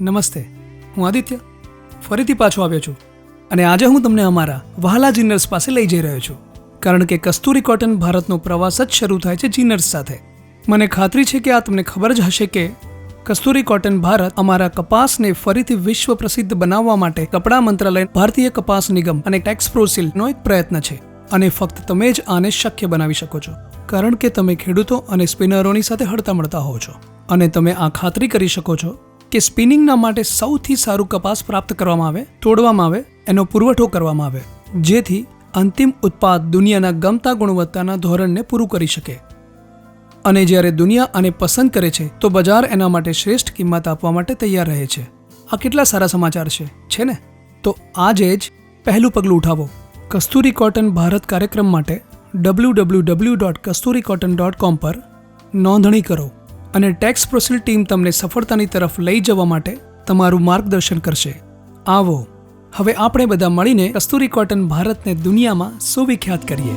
નમસ્તે, હું આદિત્ય ફરીથી પાછો આવ્યો છું અને આજે હું તમને અમારા વહાલા જીનર્સ પાસે લઈ જઈ રહ્યો છું કારણ કે કસ્તુરી કોટન ભારતનો પ્રવાસ જ શરૂ થાય છે જીનર્સ સાથે. મને ખાતરી છે કે આ તમને ખબર જ હશે કે કસ્તુરી કોટન ભારત અમારા કપાસને ફરીથી વિશ્વ પ્રસિદ્ધ બનાવવા માટે કપડાં મંત્રાલય, ભારતીય કપાસ નિગમ અને ટેક્સપ્રોસિલનો એક પ્રયત્ન છે અને ફક્ત તમે જ આને શક્ય બનાવી શકો છો કારણ કે તમે ખેડૂતો અને સ્પિનરોની સાથે હળતા મળતા હો છો અને તમે આ ખાતરી કરી શકો છો કે સ્પિનિંગના માટે સૌથી સારું કપાસ પ્રાપ્ત કરવામાં આવે, તોડવામાં આવે, એનો પુરવઠો કરવામાં આવે જેથી અંતિમ ઉત્પાદ દુનિયાના ગમતા ગુણવત્તાના ધોરણને પૂરું કરી શકે. અને જ્યારે દુનિયા આને પસંદ કરે છે તો બજાર એના માટે શ્રેષ્ઠ કિંમત આપવા માટે તૈયાર રહે છે. આ કેટલા સારા સમાચાર છે ને? તો આજે જ પહેલું પગલું ઉઠાવો. કસ્તુરી કોટન ભારત કાર્યક્રમ માટે www.kasturicotton.com પર નોંધણી કરો અને ટેક્સપ્રોસિલ ટીમ તમને સફળતાની તરફ લઈ જવા માટે તમારું માર્ગદર્શન કરશે. આવો હવે આપણે બધા મળીને કસ્તુરી કોટન ભારતને દુનિયામાં સુવિખ્યાત કરીએ.